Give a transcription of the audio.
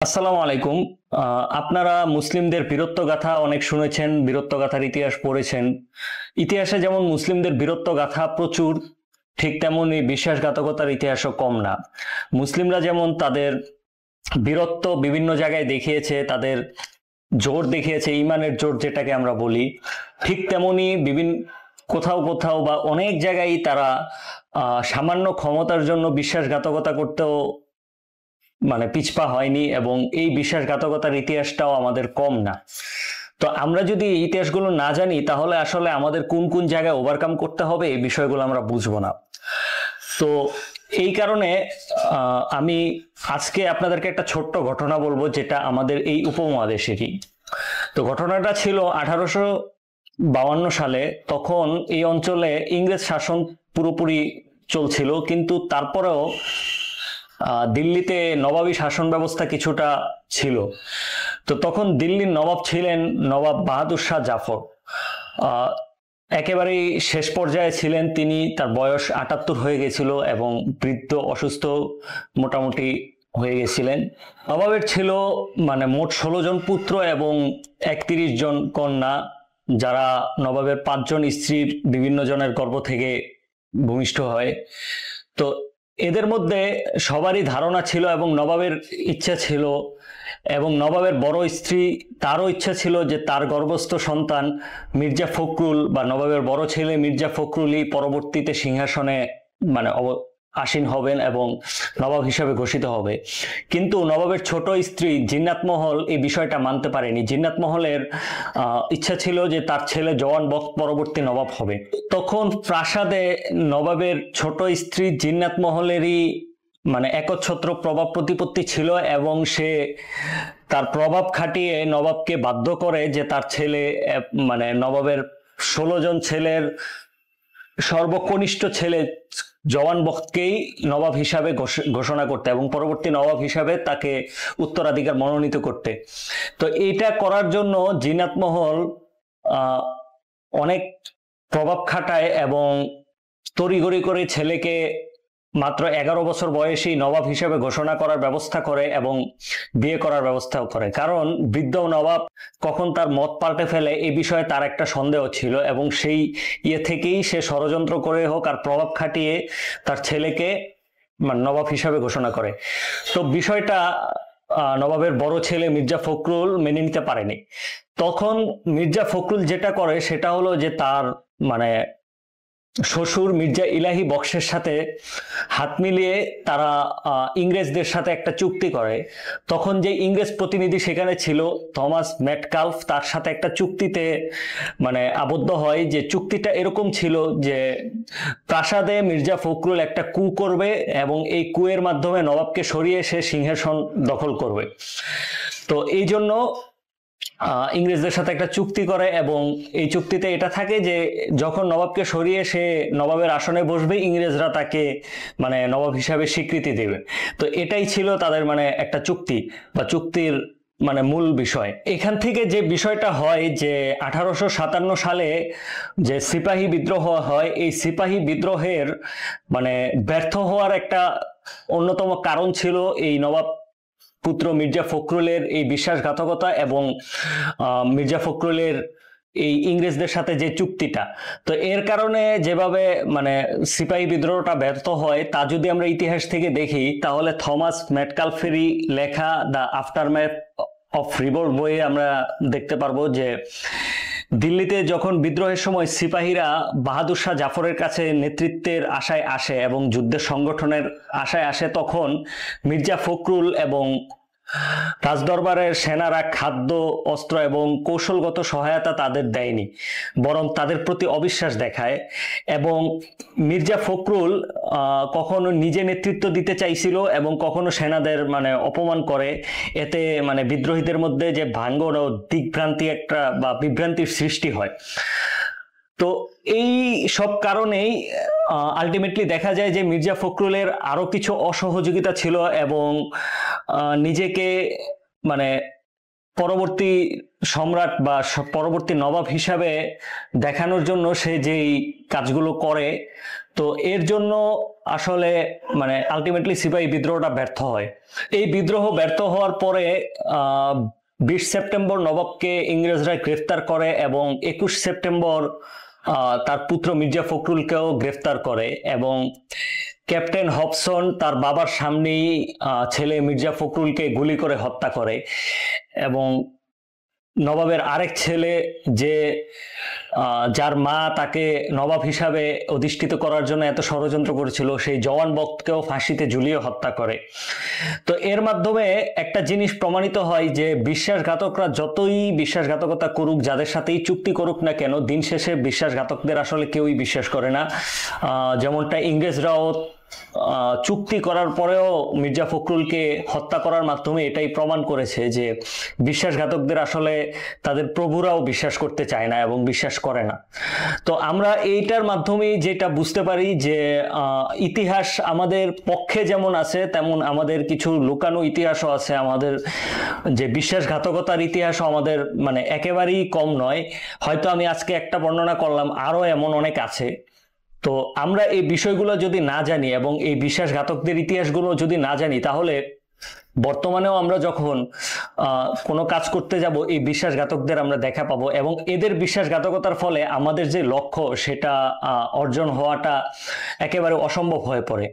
আসসালামু আলাইকুম। আপনারা মুসলিমদের বীরত্বগাথা অনেক শুনেছেন, বীরত্বগাথার ইতিহাস পড়েছেন। ইতিহাসে যেমন মুসলিমদের বীরত্বগাথা প্রচুর, ঠিক তেমনই বিশ্বাসঘাতকতার ইতিহাসও কম না। মুসলিমরা যেমন তাদের বীরত্ব বিভিন্ন জায়গায় দেখিয়েছে, তাদের জোর দেখিয়েছে, ইমানের জোর যেটাকে আমরা বলি, ঠিক তেমনি বিভিন্ন কোথাও কোথাও বা অনেক জায়গায় তারা সামান্য ক্ষমতার জন্য বিশ্বাসঘাতকতা করতেও পিছপা হয়নি, এবং এই বিশ্বাসঘাতকতার ইতিহাসটাও আমাদের কম না। তো আমরা যদি এই ইতিহাসগুলো না জানি, তাহলে আসলে আমাদের কোন কোন জায়গায় ওভারকাম করতে হবে এই বিষয়গুলো আমরা বুঝবো না। তো এই কারণে আমি আজকে আপনাদেরকে একটা ছোট্ট ঘটনা বলবো, যেটা আমাদের এই উপমহাদেশেরই। তো ঘটনাটা ছিল 1852 সালে। তখন এই অঞ্চলে ইংরেজ শাসন পুরোপুরি চলছিল, কিন্তু তারপরেও দিল্লিতে নবাবী শাসন ব্যবস্থা কিছুটা ছিল। তো তখন দিল্লির নবাব ছিলেন নবাব বাহাদুর শাহ জাফর। একেবারেই শেষ পর্যায়ে ছিলেন তিনি, তার বয়স 78 হয়ে গেছিল এবং বৃদ্ধ, অসুস্থ মোটামুটি হয়ে গেছিলেন। নবাবের ছিল মোট 16 জন পুত্র এবং 31 জন কন্যা, যারা নবাবের 5 জন স্ত্রীর বিভিন্ন জনের গর্ভ থেকে ভূমিষ্ঠ হয়। তো এদের মধ্যে সবারই ধারণা ছিল এবং নবাবের ইচ্ছা ছিল, এবং নবাবের বড় স্ত্রী তারও ইচ্ছা ছিল যে তার গর্ভস্থ সন্তান মির্জা ফখরুল বা নবাবের বড় ছেলে মির্জা ফখরুলই পরবর্তীতে সিংহাসনে আসীন হবেন এবং নবাব হিসাবে ঘোষিত হবে। কিন্তু নবাবের ছোট স্ত্রী জিন্নাত মহল এই বিষয়টা মানতে পারেনি। জিন্নাত মহলের ইচ্ছা ছিল যে তার ছেলে জওয়ান বখ্ত পরবর্তী নবাব হবে। তখন প্রাসাদে নবাবের ছোট স্ত্রী জিন্নাত মহলেরই একচ্ছত্র প্রভাব প্রতিপত্তি ছিল, এবং সে তার প্রভাব খাটিয়ে নবাবকে বাধ্য করে যে তার ছেলে নবাবের 16 জন ছেলের সর্বকনিষ্ঠ ছেলে জওয়ান বখ্তকেই নবাব হিসাবে ঘোষণা করতে এবং পরবর্তী নবাব হিসাবে তাকে উত্তরাধিকার মনোনীত করতে। তো এইটা করার জন্য জিন্নাত মহল অনেক প্রভাব খাটায় এবং তড়িঘড়ি করে ছেলেকে মাত্র 11 বছর বয়সী নবাব হিসেবে ঘোষণা করার ব্যবস্থা করে এবং বিয়ে করার ব্যবস্থাও করে। কারণ বৃদ্ধ নবাব কখন তার মত পাল্টে ফেলে এই বিষয়ে তার একটা সন্দেহ ছিল, এবং সেই থেকেই সে ষড়যন্ত্র করে হোক আর প্রভাব খাটিয়ে তার ছেলেকে নবাব হিসাবে ঘোষণা করে। তো বিষয়টা নবাবের বড় ছেলে মির্জা ফখরুল মেনে নিতে পারেনি। তখন মির্জা ফখরুল যেটা করে সেটা হলো যে তার শ্বশুর মির্জা ইলাহি বক্সের সাথে হাত মিলিয়ে তারা ইংরেজদের সাথে একটা চুক্তি করে। তখন যে ইংরেজ প্রতিনিধি সেখানে ছিল থমাস মেটকালফ, তার সাথে একটা চুক্তিতে আবদ্ধ হয়। যে চুক্তিটা এরকম ছিল যে প্রাসাদে মির্জা ফখরুল একটা কু করবে এবং এই কুয়ের মাধ্যমে নবাবকে সরিয়ে সে সিংহাসন দখল করবে। তো এই জন্য ইংরেজদের সাথে একটা চুক্তি করে, এবং এই চুক্তিতে এটা থাকে যে যখন নবাবকে সরিয়ে সে নবাবের আসনে বসবে, ইংরেজরা তাকে নবাব হিসাবে স্বীকৃতি দেবে। তো এটাই ছিল তাদের একটা চুক্তি বা চুক্তির মূল বিষয়। এখান থেকে যে বিষয়টা হয় যে 1857 সালে যে সিপাহী বিদ্রোহ হয়, এই সিপাহী বিদ্রোহের ব্যর্থ হওয়ার একটা অন্যতম কারণ ছিল এই নবাব পুত্র মির্জা ফখরুলের এই বিশ্বাসঘাতকতা এবং মির্জা ফখরুলের এই ইংরেজদের সাথে যে চুক্তিটা। তো এর কারণে যেভাবে সিপাহী বিদ্রোহটা ব্যর্থ হয় তা যদি আমরা ইতিহাস থেকে দেখি, তাহলে থমাস মেটকালফেরই লেখা দ্য আফটারম্যাথ অফ রিভোল্ট বইয়ে আমরা দেখতে পারবো যে দিল্লিতে যখন বিদ্রোহের সময় সিপাহীরা বাহাদুর শাহ জাফরের কাছে নেতৃত্বের আশায় আসে এবং যুদ্ধের সংগঠনের আশায় আসে, তখন মির্জা ফখরুল এবং রাজদরবারের সেনারা খাদ্য, অস্ত্র এবং কৌশলগত সহায়তা তাদের দেয়নি, বরং তাদের প্রতি অবিশ্বাস দেখায়। এবং মির্জা ফখরুল কখনো নিজে নেতৃত্ব দিতে চাইছিল এবং কখনো সেনাদের অপমান করে। এতে বিদ্রোহীদের মধ্যে যে ভাঙ্গন ও দিগ্ভ্রান্তি একটা বা বিভ্রান্তির সৃষ্টি হয়। তো এই সব কারণেই আলটিমেটলি দেখা যায় যে মির্জা ফখরুলের আরো কিছু অসহযোগিতা ছিল এবং নিজেকে পরবর্তী সম্রাট বা পরবর্তী নবাব হিসাবে দেখানোর জন্য সে যেই কাজগুলো করে, তো এর জন্য আসলে মানে আলটিমেটলি সিপাহী বিদ্রোহটা ব্যর্থ হয়। এই বিদ্রোহ ব্যর্থ হওয়ার পরে 20 সেপ্টেম্বর নবাবকে ইংরেজরা গ্রেফতার করে এবং 21 সেপ্টেম্বর তার পুত্র মির্জা ফখরুলকেও গ্রেফতার করে এবং ক্যাপ্টেন হবসন তার বাবার সামনেই ছেলে মির্জা ফখরুলকে গুলি করে হত্যা করে এবং নবাবের আরেক ছেলে যে যার মা তাকে নবাব হিসাবে অধিষ্ঠিত করার জন্য এত ষড়যন্ত্র করেছিল, সেই জওয়ান বক্তকেও ফাঁসিতে ঝুলিয়ে হত্যা করে। তো এর মাধ্যমে একটা জিনিস প্রমাণিত হয় যে বিশ্বাসঘাতকরা যতই বিশ্বাসঘাতকতা করুক, যাদের সাথেই চুক্তি করুক না কেন, দিন শেষে বিশ্বাসঘাতকদের আসলে কেউই বিশ্বাস করে না। যেমনটা ইংরেজরাও চুক্তি করার পরেও মির্জা ফখরুলকে হত্যা করার মাধ্যমে এটাই প্রমাণ করেছে যে বিশ্বাসঘাতকদের আসলে তাদের প্রভুরাও বিশ্বাস করতে চায় না এবং বিশ্বাস করে না। তো আমরা এইটার মাধ্যমেই যেটা বুঝতে পারি যে ইতিহাস আমাদের পক্ষে যেমন আছে, তেমন আমাদের কিছু লুকানো ইতিহাসও আছে। আমাদের যে বিশ্বাসঘাতকতার ইতিহাসও আমাদের মানে একেবারেই কম নয়। হয়তো আমি আজকে একটা বর্ণনা করলাম, আরো এমন অনেক আছে। তো আমরা এই বিষয়গুলো যদি না জানি এবং এই বিশ্বাসঘাতকদের ইতিহাসগুলো যদি না জানি, তাহলে বর্তমানেও আমরা যখন কোনো কাজ করতে যাব এই বিশ্বাসঘাতকদের আমরা দেখা পাবো এবং এদের বিশ্বাসঘাতকতার ফলে আমাদের যে লক্ষ্য সেটা অর্জন হওয়াটা একেবারে অসম্ভব হয়ে পড়ে।